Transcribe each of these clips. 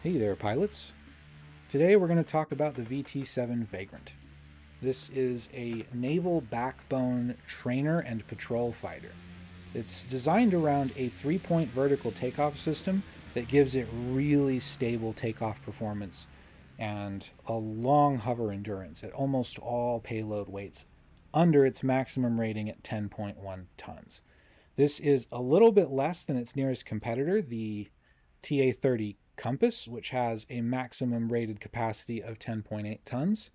Hey there, pilots. Today we're going to talk about the VT-7 Vagrant. This is a naval backbone trainer and patrol fighter. It's designed around a 3-point vertical takeoff system that gives it really stable takeoff performance and a long hover endurance at almost all payload weights under its maximum rating at 10.1 tons. This is a little bit less than its nearest competitor, the TA-30 Compass, which has a maximum rated capacity of 10.8 tons.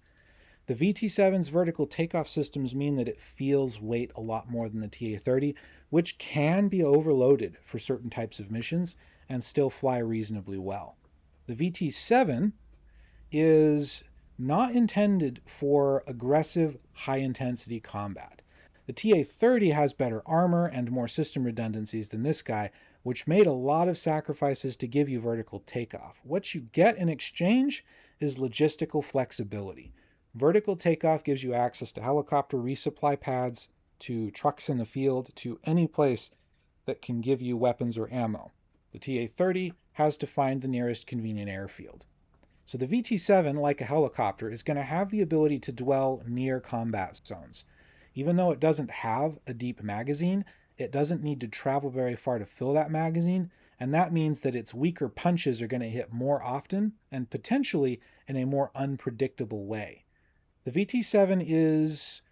The VT-7's vertical takeoff systems mean that it feels weight a lot more than the TA-30, which can be overloaded for certain types of missions and still fly reasonably well. The VT-7 is not intended for aggressive, high-intensity combat. The TA-30 has better armor and more system redundancies than this guy, which made a lot of sacrifices to give you vertical takeoff. What you get in exchange is logistical flexibility. Vertical takeoff gives you access to helicopter resupply pads, to trucks in the field, to any place that can give you weapons or ammo. The TA-30 has to find the nearest convenient airfield. So the VT-7, like a helicopter, is going to have the ability to dwell near combat zones. Even though it doesn't have a deep magazine, it doesn't need to travel very far to fill that magazine, and that means that its weaker punches are going to hit more often and potentially in a more unpredictable way. The VT-7 is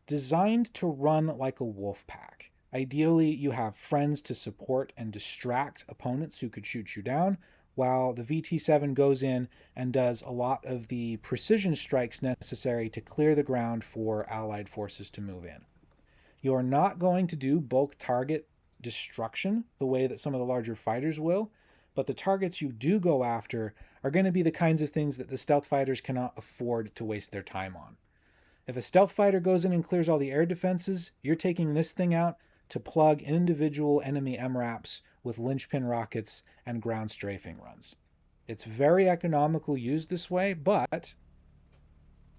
designed to run like a wolf pack. Ideally, you have friends to support and distract opponents who could shoot you down, while the VT-7 goes in and does a lot of the precision strikes necessary to clear the ground for Allied forces to move in. You're not going to do bulk target destruction the way that some of the larger fighters will, but the targets you do go after are going to be the kinds of things that the stealth fighters cannot afford to waste their time on. If a stealth fighter goes in and clears all the air defenses, you're taking this thing out to plug individual enemy MRAPs with linchpin rockets and ground strafing runs. It's very economical used this way, but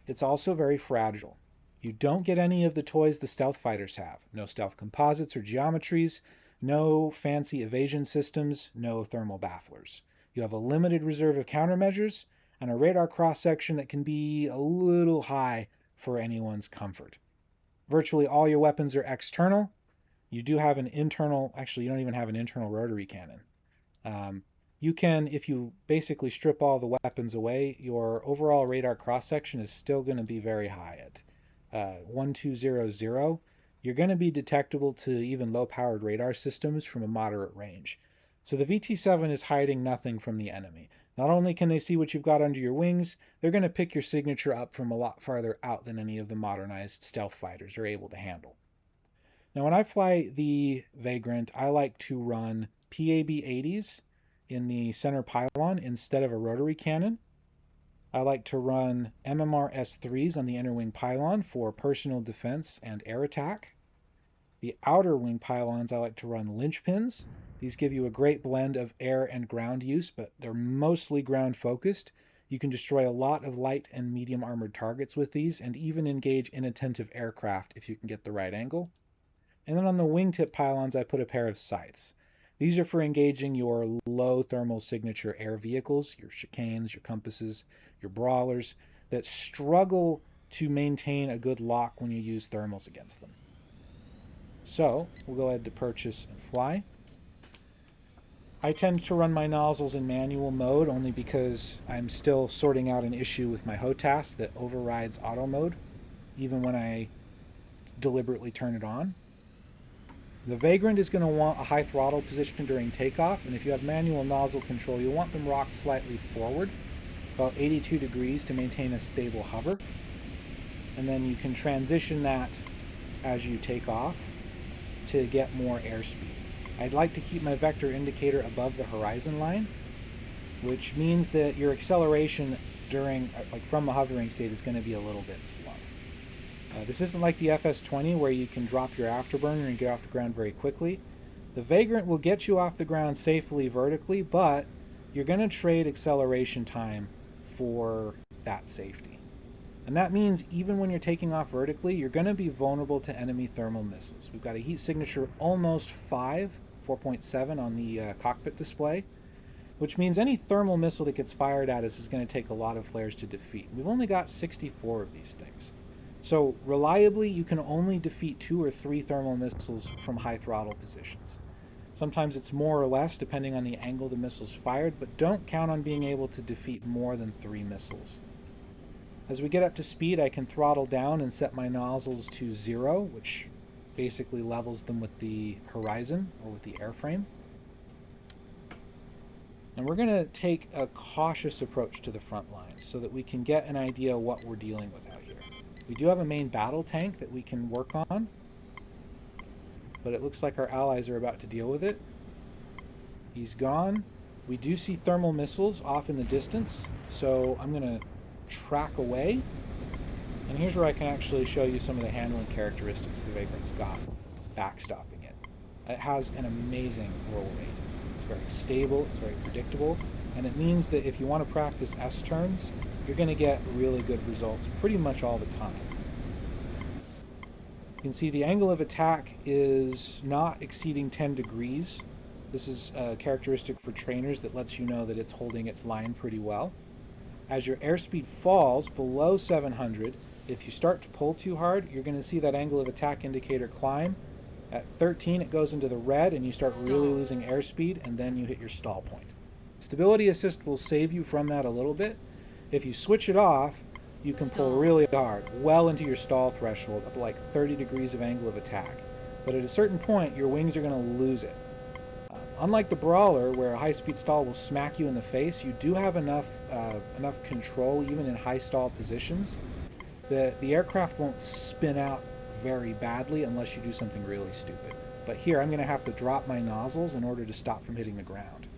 it's also very fragile. You don't get any of the toys the stealth fighters have. No stealth composites or geometries, no fancy evasion systems, no thermal bafflers. You have a limited reserve of countermeasures and a radar cross-section that can be a little high for anyone's comfort. Virtually all your weapons are external. You do have an internal, actually you don't even have an internal rotary cannon. You can, if you basically strip all the weapons away, your overall radar cross-section is still going to be very high at 1200, you're going to be detectable to even low-powered radar systems from a moderate range. So the VT-7 is hiding nothing from the enemy. Not only can they see what you've got under your wings, they're going to pick your signature up from a lot farther out than any of the modernized stealth fighters are able to handle. Now when I fly the Vagrant, I like to run PAB-80s in the center pylon instead of a rotary cannon. I like to run MMR S3s on the inner wing pylon for personal defense and air attack. The outer wing pylons I like to run linchpins. These give you a great blend of air and ground use, but they're mostly ground focused. You can destroy a lot of light and medium armored targets with these and even engage inattentive aircraft if you can get the right angle. And then on the wingtip pylons I put a pair of sights. These are for engaging your low thermal signature air vehicles, your chicanes, your compasses, your brawlers, that struggle to maintain a good lock when you use thermals against them. So, we'll go ahead to purchase and fly. I tend to run my nozzles in manual mode only because I'm still sorting out an issue with my HOTAS that overrides auto mode, even when I deliberately turn it on. The Vagrant is going to want a high throttle position during takeoff, and if you have manual nozzle control, you'll want them rocked slightly forward, about 82 degrees to maintain a stable hover. And then you can transition that as you take off to get more airspeed. I'd like to keep my vector indicator above the horizon line, which means that your acceleration during, from a hovering state is going to be a little bit slow. This isn't like the FS-20 where you can drop your afterburner and get off the ground very quickly. The Vagrant will get you off the ground safely vertically, but you're going to trade acceleration time for that safety. And that means even when you're taking off vertically, you're going to be vulnerable to enemy thermal missiles. We've got a heat signature almost 4.7 on the cockpit display. which means any thermal missile that gets fired at us is going to take a lot of flares to defeat. We've only got 64 of these things. So reliably, you can only defeat 2 or 3 thermal missiles from high throttle positions. Sometimes it's more or less depending on the angle the missile's fired, but don't count on being able to defeat more than 3 missiles. As we get up to speed, I can throttle down and set my nozzles to 0, which basically levels them with the horizon or with the airframe. And we're going to take a cautious approach to the front lines so that we can get an idea of what we're dealing with out here. We do have a main battle tank that we can work on, but it looks like our allies are about to deal with it. He's gone. We do see thermal missiles off in the distance, so I'm going to track away. And here's where I can actually show you some of the handling characteristics the Vagrant's got, backstopping it. It has an amazing roll rate. It's very stable, it's very predictable, and it means that if you want to practice S turns, you're going to get really good results pretty much all the time. You can see the angle of attack is not exceeding 10 degrees. This is a characteristic for trainers that lets you know that it's holding its line pretty well. As your airspeed falls below 700, if you start to pull too hard, you're going to see that angle of attack indicator climb. At 13, it goes into the red and you start really losing airspeed, and then you hit your stall point. Stability assist will save you from that a little bit. If you switch it off, you can pull really hard, well into your stall threshold, up to like 30 degrees of angle of attack. But at a certain point, your wings are going to lose it. Unlike the Brawler, where a high-speed stall will smack you in the face, you do have enough control, even in high stall positions, that the aircraft won't spin out very badly unless you do something really stupid. But here, I'm going to have to drop my nozzles in order to stop from hitting the ground.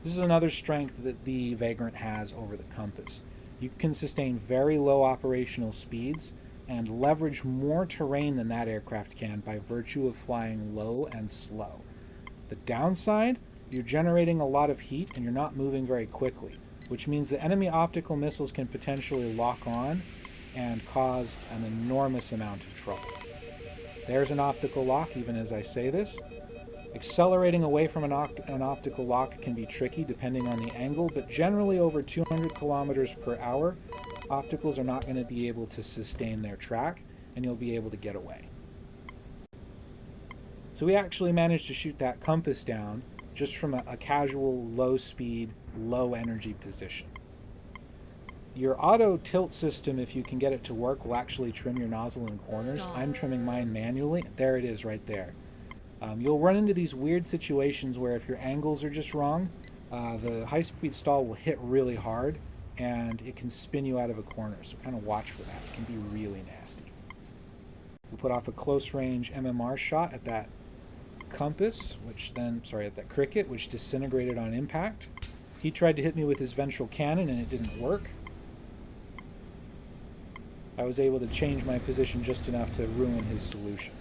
This is another strength that the Vagrant has over the Compass. You can sustain very low operational speeds and leverage more terrain than that aircraft can by virtue of flying low and slow. The downside, you're generating a lot of heat and you're not moving very quickly, which means that enemy optical missiles can potentially lock on and cause an enormous amount of trouble. There's an optical lock, even as I say this. Accelerating away from an optical lock can be tricky depending on the angle, but generally over 200 kilometers per hour, opticals are not going to be able to sustain their track, and you'll be able to get away. So we actually managed to shoot that Compass down just from a casual, low-speed, low-energy position. Your auto tilt system, if you can get it to work, will actually trim your nozzle in corners. I'm trimming mine manually. There it is right there. You'll run into these weird situations where if your angles are just wrong, the high-speed stall will hit really hard and it can spin you out of a corner. So kind of watch for that. It can be really nasty. We'll put off a close-range MMR shot at that Compass, at that Cricket, which disintegrated on impact. He tried to hit me with his ventral cannon and it didn't work. I was able to change my position just enough to ruin his solution.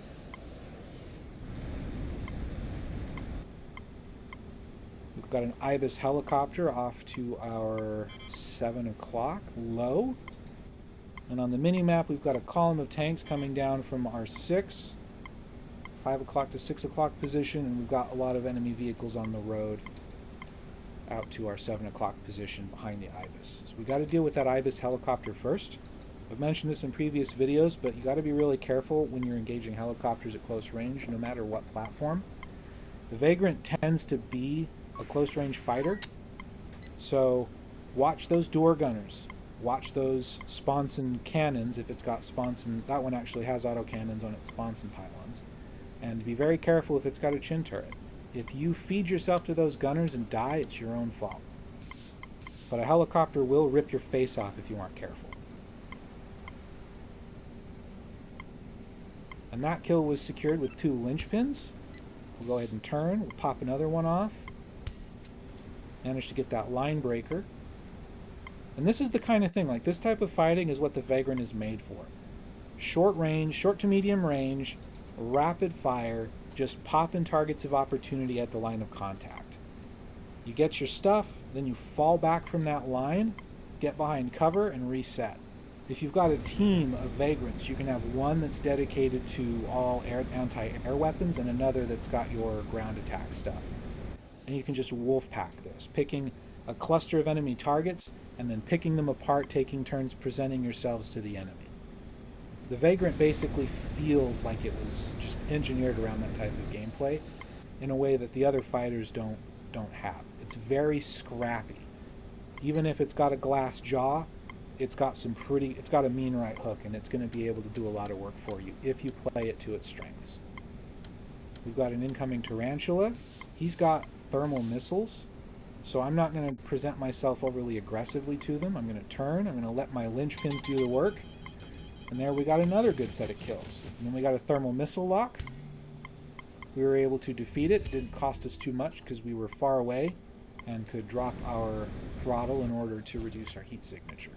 We've got an Ibis helicopter off to our 7 o'clock low. And on the mini-map, we've got a column of tanks coming down from our 6, 5 o'clock to 6 o'clock position, and we've got a lot of enemy vehicles on the road out to our 7 o'clock position behind the Ibis. So we got to deal with that Ibis helicopter first. I've mentioned this in previous videos, but you got to be really careful when you're engaging helicopters at close range, no matter what platform. The Vagrant tends to be a close-range fighter, so watch those door gunners. Watch those sponson cannons if it's got sponson. That one actually has autocannons on its sponson pylons. And be very careful if it's got a chin turret. If you feed yourself to those gunners and die, it's your own fault. But a helicopter will rip your face off if you aren't careful. And that kill was secured with 2 linchpins. We'll go ahead and turn. We'll pop another one off. Managed to get that line breaker. And this is the kind of thing, like this type of fighting is what the Vagrant is made for. Short range, short to medium range, rapid fire, just pop in targets of opportunity at the line of contact. You get your stuff, then you fall back from that line, get behind cover, and reset. If you've got a team of Vagrants, you can have one that's dedicated to all anti-air weapons and another that's got your ground attack stuff. and you can just wolf pack those, picking a cluster of enemy targets and then picking them apart, taking turns presenting yourselves to the enemy. The Vagrant basically feels like it was just engineered around that type of gameplay in a way that the other fighters don't have. It's very scrappy. Even if it's got a glass jaw, it's got a mean right hook, and it's going to be able to do a lot of work for you if you play it to its strengths. We've got an incoming Tarantula. He's got thermal missiles, so I'm not going to present myself overly aggressively to them. I'm going to turn, I'm going to let my linchpins do the work, and there we got another good set of kills. And then we got a thermal missile lock. We were able to defeat it. It didn't cost us too much because we were far away and could drop our throttle in order to reduce our heat signature.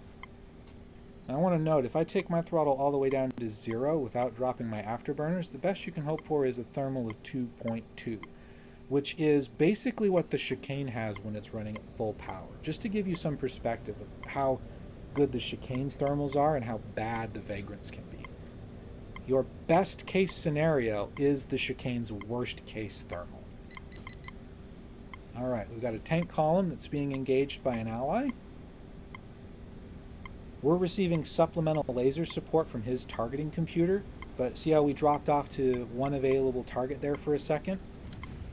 Now I want to note, if I take my throttle all the way down to 0 without dropping my afterburners, the best you can hope for is a thermal of 2.2, which is basically what the Chicane has when it's running at full power. Just to give you some perspective of how good the Chicane's thermals are and how bad the Vagrants can be. Your best case scenario is the Chicane's worst case thermal. Alright, we've got a tank column that's being engaged by an ally. We're receiving supplemental laser support from his targeting computer, but see how we dropped off to one available target there for a second?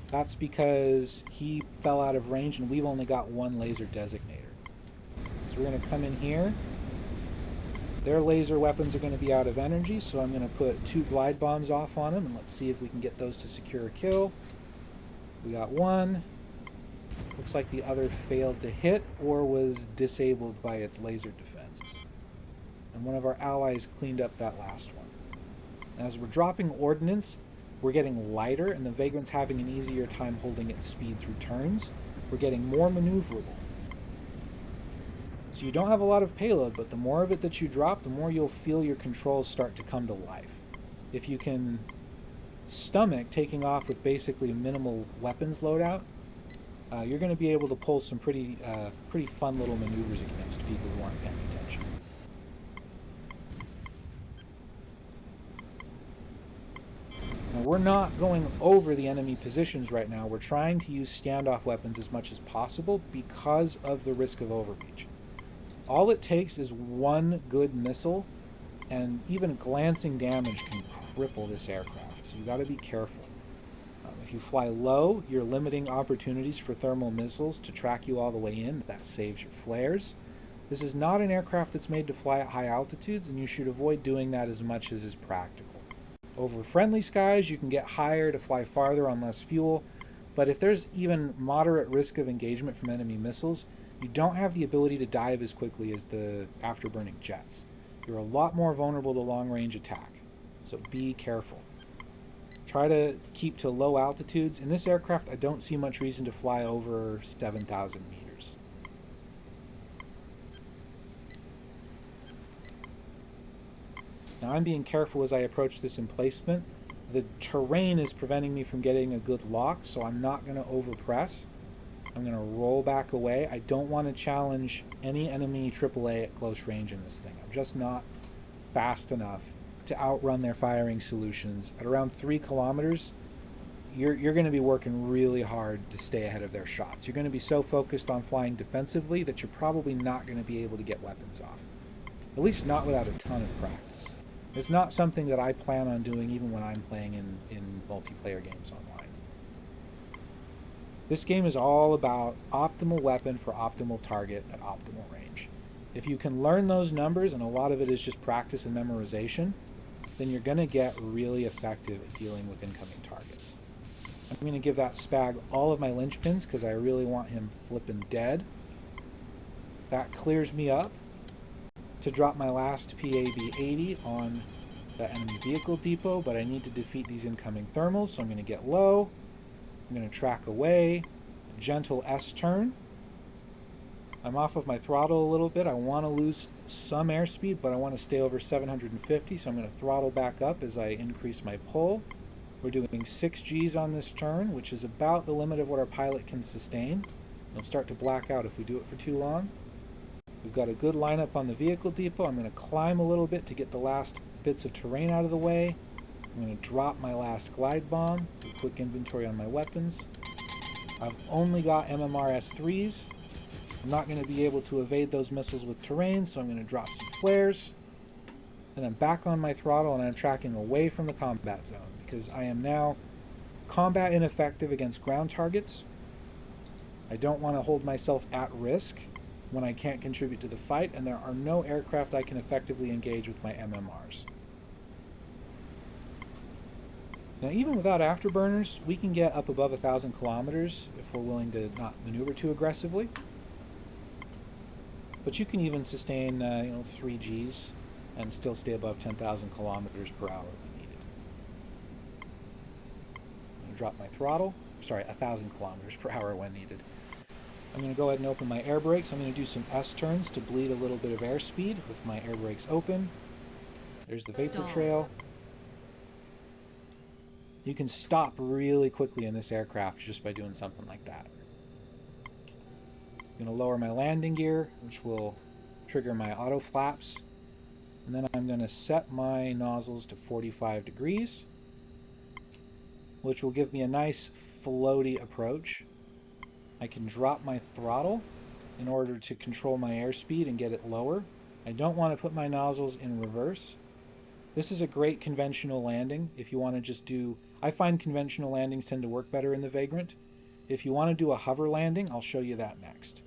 That's because he fell out of range and we've only got one laser designator. So we're going to come in here. Their laser weapons are going to be out of energy, so I'm going to put 2 glide bombs off on them, and let's see if we can get those to secure a kill. We got one. Looks like the other failed to hit or was disabled by its laser defense. And one of our allies cleaned up that last one. As we're dropping ordnance, we're getting lighter, and the Vagrant's having an easier time holding its speed through turns. We're getting more maneuverable. So you don't have a lot of payload, but the more of it that you drop, the more you'll feel your controls start to come to life. If you can stomach taking off with basically a minimal weapons loadout, you're going to be able to pull some pretty fun little maneuvers against people who aren't paying attention. Now, we're not going over the enemy positions right now. We're trying to use standoff weapons as much as possible because of the risk of overreach. All it takes is one good missile, and even glancing damage can cripple this aircraft, so you got to be careful. If you fly low, you're limiting opportunities for thermal missiles to track you all the way in. That saves your flares. This is not an aircraft that's made to fly at high altitudes, and you should avoid doing that as much as is practical. Over friendly skies, you can get higher to fly farther on less fuel, but if there's even moderate risk of engagement from enemy missiles, you don't have the ability to dive as quickly as the afterburning jets. You're a lot more vulnerable to long-range attack, so be careful. Try to keep to low altitudes. In this aircraft, I don't see much reason to fly over 7,000 meters. Now I'm being careful as I approach this emplacement. The terrain is preventing me from getting a good lock, so I'm not going to overpress. I'm going to roll back away. I don't want to challenge any enemy AAA at close range in this thing. I'm just not fast enough to outrun their firing solutions. At around 3 kilometers, you're going to be working really hard to stay ahead of their shots. You're going to be so focused on flying defensively that you're probably not going to be able to get weapons off. At least not without a ton of practice. It's not something that I plan on doing even when I'm playing in multiplayer games online. This game is all about optimal weapon for optimal target at optimal range. If you can learn those numbers, and a lot of it is just practice and memorization, then you're going to get really effective at dealing with incoming targets. I'm going to give that spag all of my linchpins because I really want him flipping dead. That clears me up to drop my last PAB-80 on the enemy vehicle depot, but I need to defeat these incoming thermals, so I'm going to get low. I'm going to track away, gentle S-turn. I'm off of my throttle a little bit. I want to lose some airspeed, but I want to stay over 750, so I'm going to throttle back up as I increase my pull. We're doing 6 Gs on this turn, which is about the limit of what our pilot can sustain. It'll start to black out if we do it for too long. We've got a good lineup on the vehicle depot. I'm going to climb a little bit to get the last bits of terrain out of the way. I'm going to drop my last glide bomb, do a quick inventory on my weapons. I've only got MMR S3s. I'm not going to be able to evade those missiles with terrain, so I'm going to drop some flares. Then I'm back on my throttle and I'm tracking away from the combat zone because I am now combat ineffective against ground targets. I don't want to hold myself at risk when I can't contribute to the fight, and there are no aircraft I can effectively engage with my MMRs. Now, even without afterburners, we can get up above 1,000 kilometers if we're willing to not maneuver too aggressively. But you can even sustain, 3 Gs and still stay above 10,000 kilometers per hour when needed. I'm going to drop my throttle. Sorry, 1,000 kilometers per hour when needed. I'm going to go ahead and open my air brakes. I'm going to do some S-turns to bleed a little bit of airspeed with my air brakes open. There's the vapor trail. You can stop really quickly in this aircraft just by doing something like that. I'm going to lower my landing gear, which will trigger my auto flaps. And then I'm going to set my nozzles to 45 degrees, which will give me a nice floaty approach. I can drop my throttle in order to control my airspeed and get it lower. I don't want to put my nozzles in reverse. This is a great conventional landing if you want to just do... I find conventional landings tend to work better in the Vagrant. If you want to do a hover landing, I'll show you that next.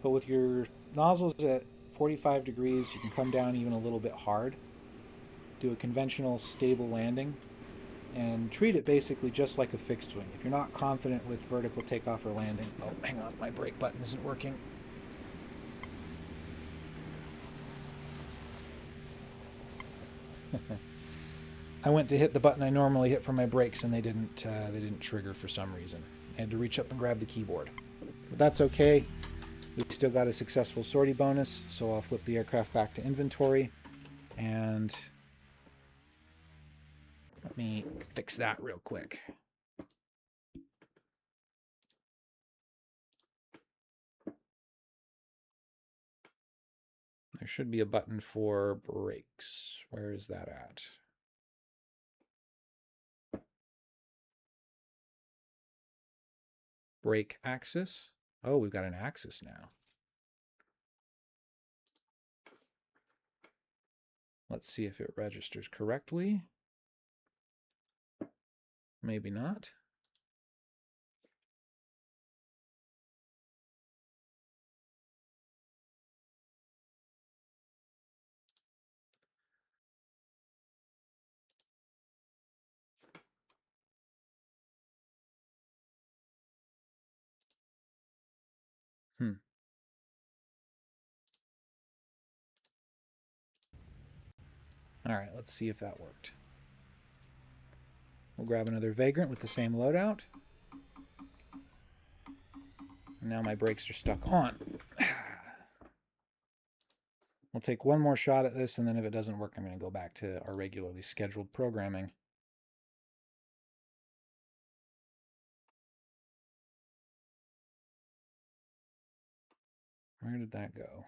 But with your nozzles at 45 degrees, you can come down even a little bit hard. Do a conventional stable landing and treat it basically just like a fixed wing. If you're not confident with vertical takeoff or landing... Oh, hang on, my brake button isn't working. I went to hit the button I normally hit for my brakes and they didn't trigger for some reason. I had to reach up and grab the keyboard. But that's okay. We still got a successful sortie bonus, so I'll flip the aircraft back to inventory and let me fix that real quick. There should be a button for brakes. Where is that at? Brake axis. Oh, we've got an axis now. Let's see if it registers correctly. Maybe not. All right, let's see if that worked. We'll grab another Vagrant with the same loadout. And now my brakes are stuck on. We'll take one more shot at this, and then if it doesn't work, I'm going to go back to our regularly scheduled programming. Where did that go?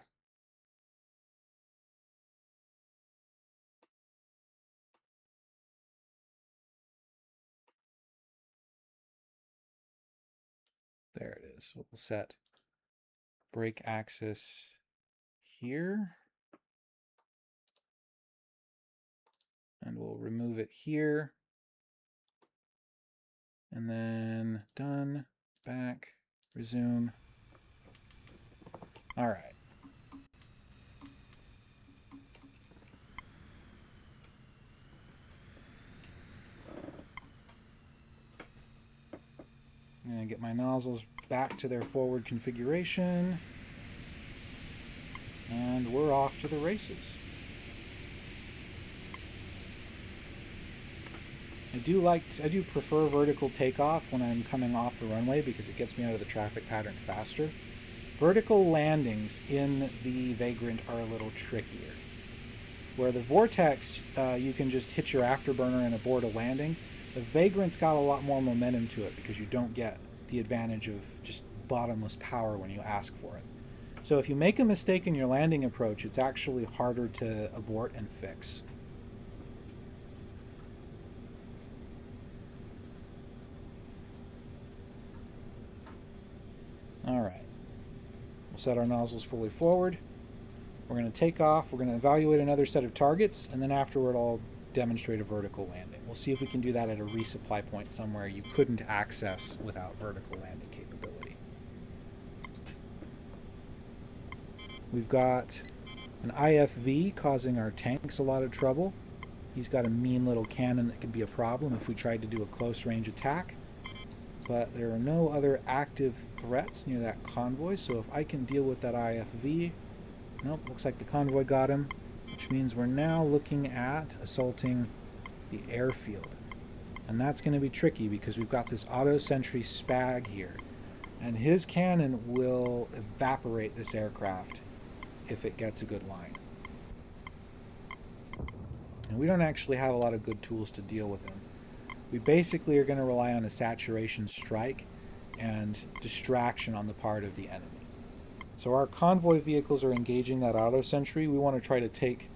There it is. We'll set brake axis here. And we'll remove it here. And then done, back, resume. All right. I'm going to get my nozzles back to their forward configuration. And we're off to the races. I do prefer vertical takeoff when I'm coming off the runway because it gets me out of the traffic pattern faster. Vertical landings in the Vagrant are a little trickier. Where the Vortex, you can just hit your afterburner and abort a landing. The Vagrant's got a lot more momentum to it because you don't get the advantage of just bottomless power when you ask for it. So if you make a mistake in your landing approach, it's actually harder to abort and fix. We'll set our nozzles fully forward. We're going to take off. We're going to evaluate another set of targets, and then afterward I'll demonstrate a vertical landing. We'll see if we can do that at a resupply point somewhere you couldn't access without vertical landing capability. We've got an IFV causing our tanks a lot of trouble. He's got a mean little cannon that could be a problem if we tried to do a close range attack. But there are no other active threats near that convoy, so if I can deal with that IFV... Nope, looks like the convoy got him, which means we're now looking at assaulting the airfield. And that's going to be tricky because we've got this auto sentry spag here. And his cannon will evaporate this aircraft if it gets a good line. And we don't actually have a lot of good tools to deal with him. We basically are going to rely on a saturation strike and distraction on the part of the enemy. So our convoy vehicles are engaging that auto sentry. We want to try to take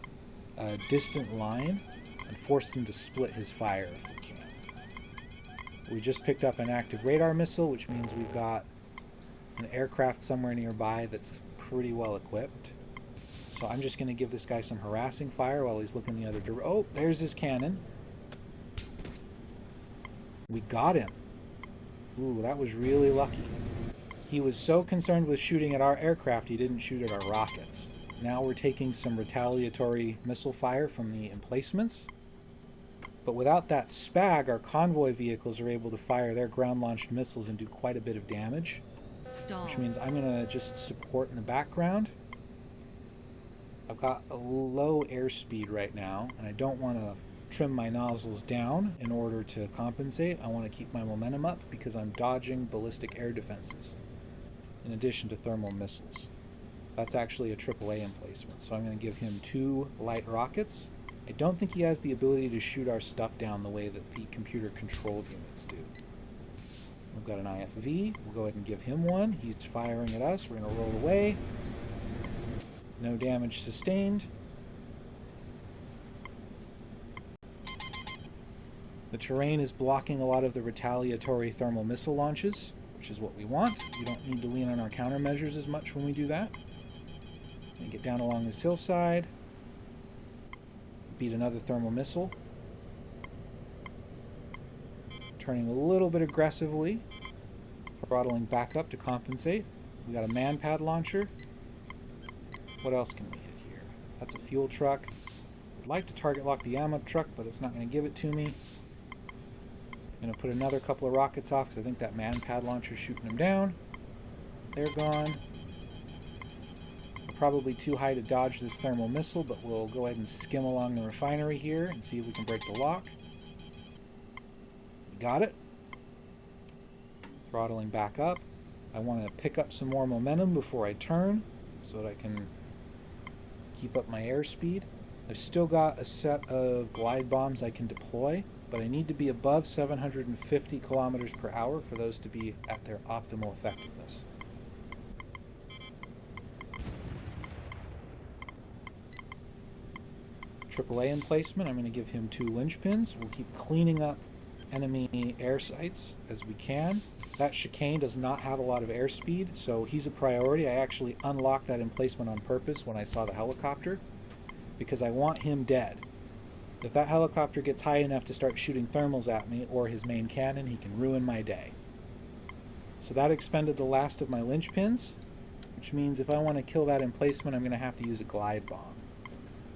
a distant line and force him to split his fire if we can. We just picked up an active radar missile, which means we've got an aircraft somewhere nearby that's pretty well equipped. So I'm just going to give this guy some harassing fire while he's looking the other direction. Oh, there's his cannon. We got him. Ooh, that was really lucky. He was so concerned with shooting at our aircraft, he didn't shoot at our rockets. Now we're taking some retaliatory missile fire from the emplacements. But without that spag, our convoy vehicles are able to fire their ground-launched missiles and do quite a bit of damage. Stall. Which means I'm going to just support in the background. I've got a low airspeed right now, and I don't want to trim my nozzles down in order to compensate. I want to keep my momentum up because I'm dodging ballistic air defenses in addition to thermal missiles. That's actually a AAA emplacement, so I'm going to give him 2 light rockets. I don't think he has the ability to shoot our stuff down the way that the computer-controlled units do. We've got an IFV. We'll go ahead and give him 1. He's firing at us. We're going to roll away. No damage sustained. The terrain is blocking a lot of the retaliatory thermal missile launches, which is what we want. We don't need to lean on our countermeasures as much when we do that. And get down along this hillside. Beat another thermal missile. Turning a little bit aggressively. Throttling back up to compensate. We got a man-pad launcher. What else can we hit here? That's a fuel truck. I'd like to target lock the ammo truck, but it's not going to give it to me. I'm going to put another couple of rockets off because I think that man-pad launcher is shooting them down. They're gone. We're probably too high to dodge this thermal missile, but we'll go ahead and skim along the refinery here and see if we can break the lock. We got it. Throttling back up. I want to pick up some more momentum before I turn so that I can keep up my airspeed. I've still got a set of glide bombs I can deploy, but I need to be above 750 kilometers per hour for those to be at their optimal effectiveness. AAA emplacement, I'm going to give him 2 linchpins. We'll keep cleaning up enemy air sites as we can. That chicane does not have a lot of airspeed, so he's a priority. I actually unlocked that emplacement on purpose when I saw the helicopter, because I want him dead. If that helicopter gets high enough to start shooting thermals at me, or his main cannon, he can ruin my day. So that expended the last of my linchpins, which means if I want to kill that emplacement, I'm going to have to use a glide bomb,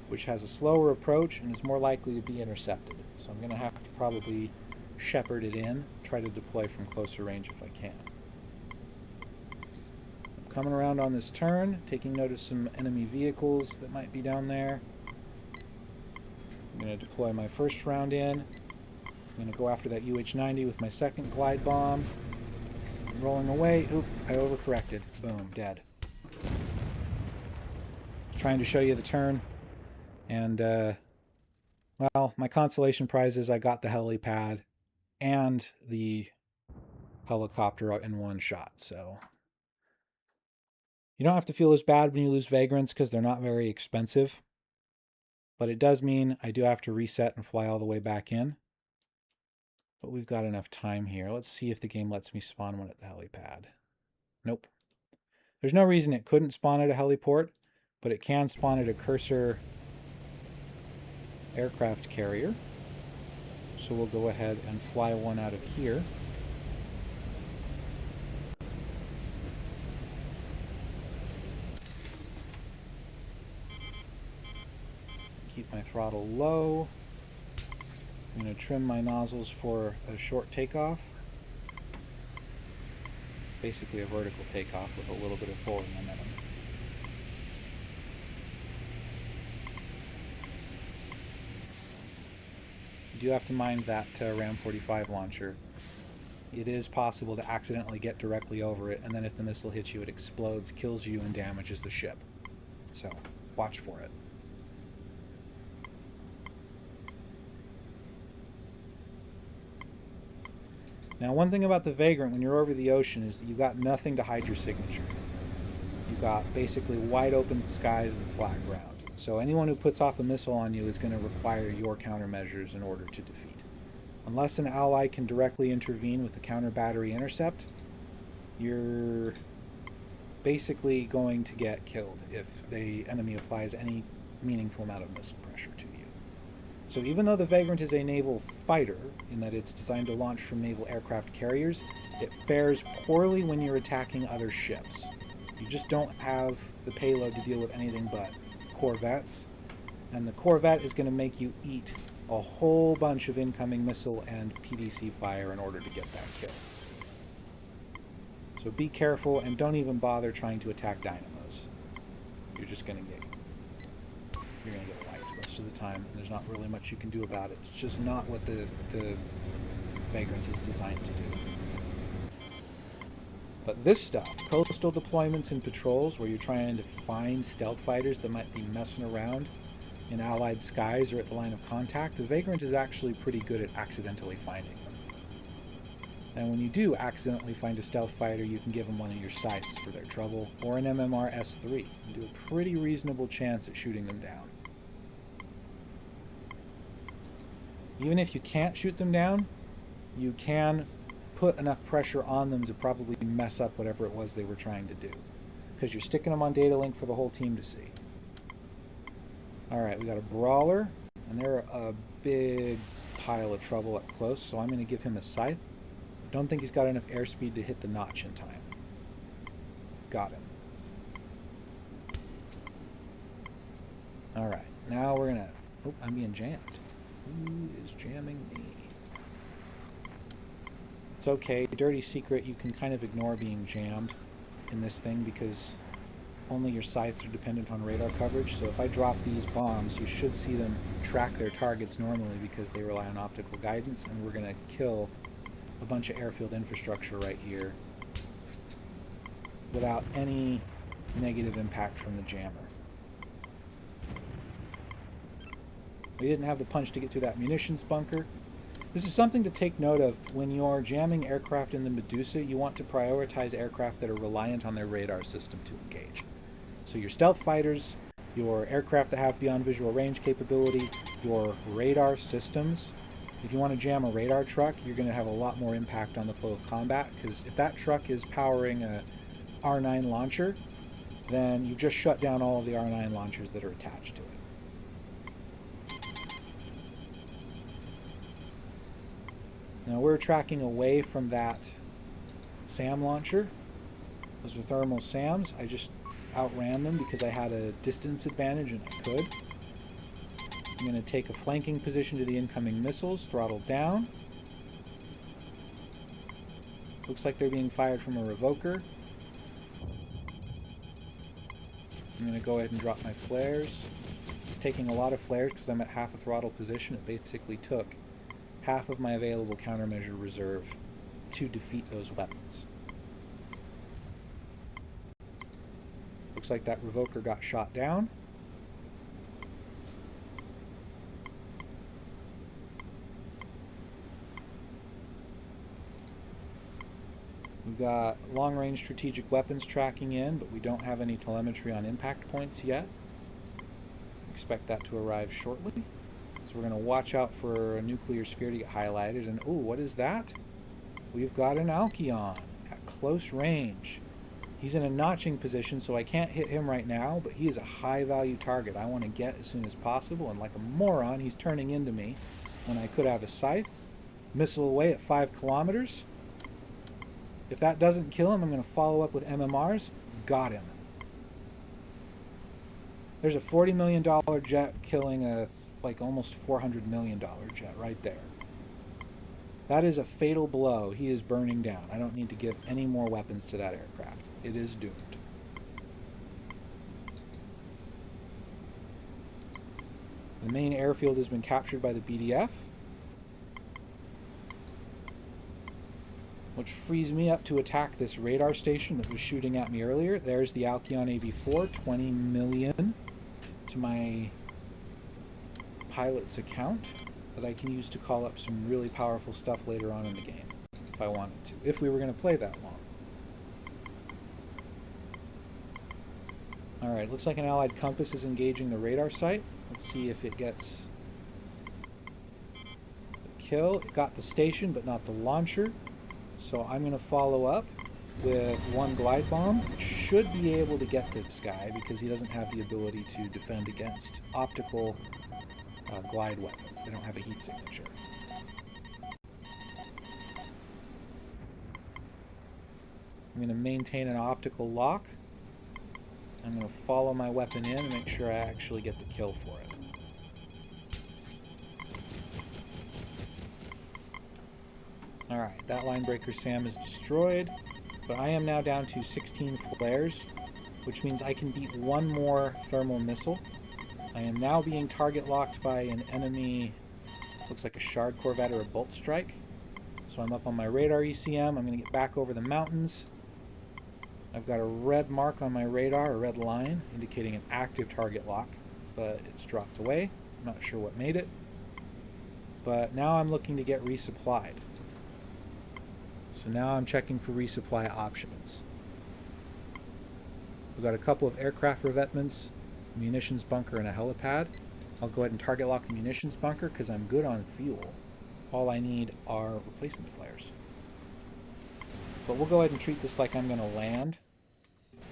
which has a slower approach and is more likely to be intercepted. So I'm going to have to probably shepherd it in, try to deploy from closer range if I can. I'm coming around on this turn, taking note of some enemy vehicles that might be down there. I'm going to deploy my first round in. I'm going to go after that UH-90 with my second glide bomb. I'm rolling away. Oop, I overcorrected. Boom, dead. Trying to show you the turn. And, well, my consolation prize is I got the helipad and the helicopter in one shot, so... You don't have to feel as bad when you lose Vagrants because they're not very expensive. But it does mean I do have to reset and fly all the way back in. But we've got enough time here. Let's see if the game lets me spawn one at the helipad. Nope. There's no reason it couldn't spawn at a heliport, but it can spawn at a cursor aircraft carrier. So we'll go ahead and fly one out of here. Keep my throttle low. I'm going to trim my nozzles for a short takeoff. Basically a vertical takeoff with a little bit of forward momentum. You do have to mind that Ram 45 launcher. It is possible to accidentally get directly over it, and then if the missile hits you, it explodes, kills you, and damages the ship. So, watch for it. Now, one thing about the Vagrant when you're over the ocean is that you've got nothing to hide your signature. You've got basically wide open skies and flat ground. So anyone who puts off a missile on you is going to require your countermeasures in order to defeat. Unless an ally can directly intervene with the counter battery intercept, you're basically going to get killed if the enemy applies any meaningful amount of missile pressure to you. So even though the Vagrant is a naval fighter, in that it's designed to launch from naval aircraft carriers, it fares poorly when you're attacking other ships. You just don't have the payload to deal with anything but corvettes, and the corvette is going to make you eat a whole bunch of incoming missile and PDC fire in order to get that kill. So be careful and don't even bother trying to attack dynamos. You're just going to get wiped most of the time, and there's not really much you can do about it. It's just not what the Vagrant is designed to do. But this stuff, coastal deployments and patrols where you're trying to find stealth fighters that might be messing around in allied skies or at the line of contact, the Vagrant is actually pretty good at accidentally finding them. And when you do accidentally find a stealth fighter, you can give them one of your scythes for their trouble, or an MMR S3. You do a pretty reasonable chance at shooting them down. Even if you can't shoot them down, you can put enough pressure on them to probably mess up whatever it was they were trying to do, because you're sticking them on data link for the whole team to see. Alright, we got a Brawler, and they're a big pile of trouble up close, so I'm going to give him a scythe. I don't think he's got enough airspeed to hit the notch in time. Got him. Alright, now we're going to... Oh, I'm being jammed. Who is jamming me? It's okay. Dirty secret, you can kind of ignore being jammed in this thing because only your scythes are dependent on radar coverage. So if I drop these bombs, you should see them track their targets normally because they rely on optical guidance, and we're going to kill a bunch of airfield infrastructure right here without any negative impact from the jammer. We didn't have the punch to get through that munitions bunker. This is something to take note of. When you're jamming aircraft in the Medusa, you want to prioritize aircraft that are reliant on their radar system to engage. So your stealth fighters, your aircraft that have beyond visual range capability, your radar systems. If you want to jam a radar truck, you're going to have a lot more impact on the flow of combat, because if that truck is powering a R9 launcher, then you've just shut down all of the R9 launchers that are attached to it. Now we're tracking away from that SAM launcher. Those are thermal SAMs. I just outran them because I had a distance advantage and I could. I'm going to take a flanking position to the incoming missiles, throttle down. Looks like they're being fired from a revoker. I'm going to go ahead and drop my flares. It's taking a lot of flares because I'm at half a throttle position. It basically took half of my available countermeasure reserve to defeat those weapons. Looks like that revoker got shot down. We've got long-range strategic weapons tracking in, but we don't have any telemetry on impact points yet. Expect that to arrive shortly. So we're going to watch out for a nuclear sphere to get highlighted. And, oh, what is that? We've got an Alkyon at close range. He's in a notching position, so I can't hit him right now, but he is a high-value target I want to get as soon as possible, and like a moron, he's turning into me when I could have a scythe. Missile away at 5 kilometers. If that doesn't kill him, I'm going to follow up with MMRs. Got him. There's a $40 million jet killing a like almost $400 million jet right there. That is a fatal blow. He is burning down. I don't need to give any more weapons to that aircraft. It is doomed. The main airfield has been captured by the BDF, which frees me up to attack this radar station that was shooting at me earlier. There's the Alkyon AV4, 20 million to my pilot's account that I can use to call up some really powerful stuff later on in the game, if I wanted to, if we were going to play that long. Alright, looks like an allied compass is engaging the radar site. Let's see if it gets the kill. It got the station, but not the launcher. So I'm going to follow up with one glide bomb. It should be able to get this guy because he doesn't have the ability to defend against optical glide weapons. They don't have a heat signature. I'm going to maintain an optical lock. I'm going to follow my weapon in and make sure I actually get the kill for it. Alright, that linebreaker SAM is destroyed, but I am now down to 16 flares, which means I can beat one more thermal missile. I am now being target locked by an enemy, looks like a Shard Corvette or a Bolt Strike. So I'm up on my radar ECM. I'm going to get back over the mountains. I've got a red mark on my radar, a red line, indicating an active target lock, but it's dropped away. I'm not sure what made it. But now I'm looking to get resupplied. So now I'm checking for resupply options. We've got a couple of aircraft revetments, a munitions bunker, and a helipad. I'll go ahead and target lock the munitions bunker because I'm good on fuel. All I need are replacement flares. But we'll go ahead and treat this like I'm going to land.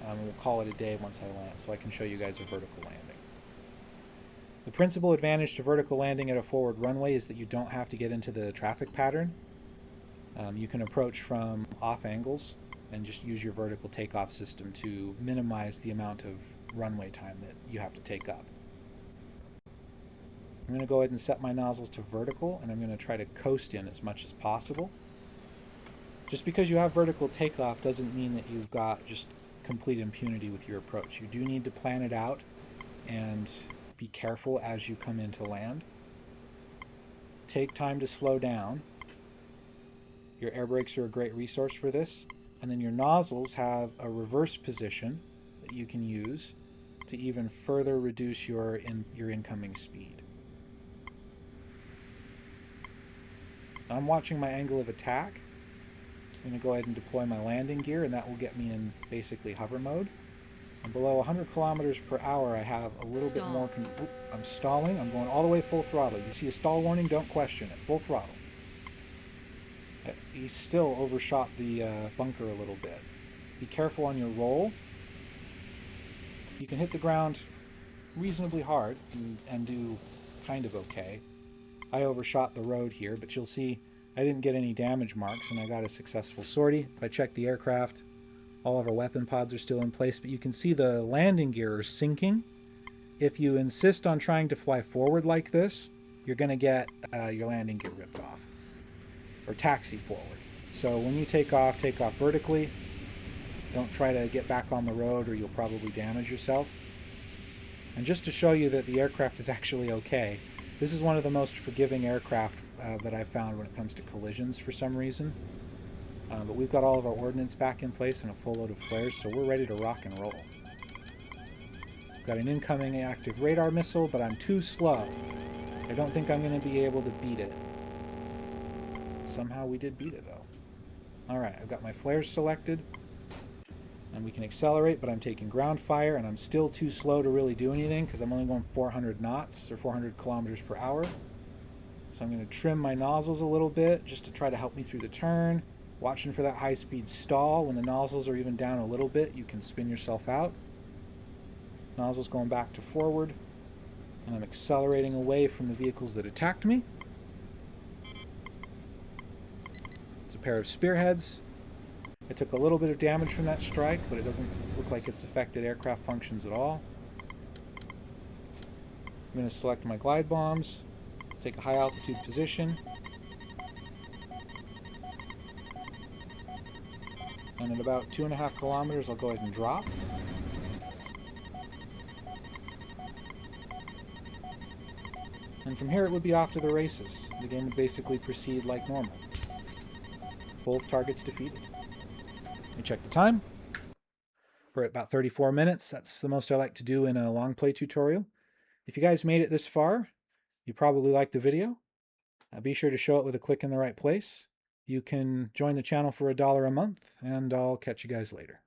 We'll call it a day once I land so I can show you guys a vertical landing. The principal advantage to vertical landing at a forward runway is that you don't have to get into the traffic pattern. You can approach from off angles and just use your vertical takeoff system to minimize the amount of runway time that you have to take up. I'm going to go ahead and set my nozzles to vertical, and I'm going to try to coast in as much as possible. Just because you have vertical takeoff doesn't mean that you've got just complete impunity with your approach. You do need to plan it out and be careful as you come into land. Take time to slow down. Your air brakes are a great resource for this. And then your nozzles have a reverse position that you can use to even further reduce your incoming speed. I'm watching my angle of attack. I'm going to go ahead and deploy my landing gear, and that will get me in basically hover mode. And below 100 kilometers per hour, I have a little bit more... I'm stalling. I'm going all the way full throttle. You see a stall warning? Don't question it. Full throttle. He still overshot the bunker a little bit. Be careful on your roll. You can hit the ground reasonably hard and do kind of okay. I overshot the road here, but you'll see I didn't get any damage marks, and I got a successful sortie. If I check the aircraft, all of our weapon pods are still in place, but you can see the landing gear is sinking. If you insist on trying to fly forward like this, you're going to get your landing gear ripped off, or taxi forward. So when you take off vertically. Don't try to get back on the road or you'll probably damage yourself. And just to show you that the aircraft is actually okay, this is one of the most forgiving aircraft that I've found when it comes to collisions for some reason. But we've got all of our ordnance back in place and a full load of flares, so we're ready to rock and roll. We've got an incoming active radar missile, but I'm too slow. I don't think I'm going to be able to beat it. Somehow we did beat it, though. Alright, I've got my flares selected. And we can accelerate, but I'm taking ground fire, and I'm still too slow to really do anything because I'm only going 400 knots, or 400 kilometers per hour. So I'm going to trim my nozzles a little bit just to try to help me through the turn. Watching for that high-speed stall. When the nozzles are even down a little bit, you can spin yourself out. Nozzle's going back to forward, and I'm accelerating away from the vehicles that attacked me. It's a pair of spearheads. I took a little bit of damage from that strike, but it doesn't look like it's affected aircraft functions at all. I'm going to select my glide bombs, take a high altitude position, and at about 2.5 kilometers I'll go ahead and drop. And from here it would be off to the races. The game would basically proceed like normal. Both targets defeated. Let me check the time. We're at about 34 minutes. That's the most I like to do in a long play tutorial. If you guys made it this far, you probably liked the video. Be sure to show it with a click in the right place. You can join the channel for $1 a month, and I'll catch you guys later.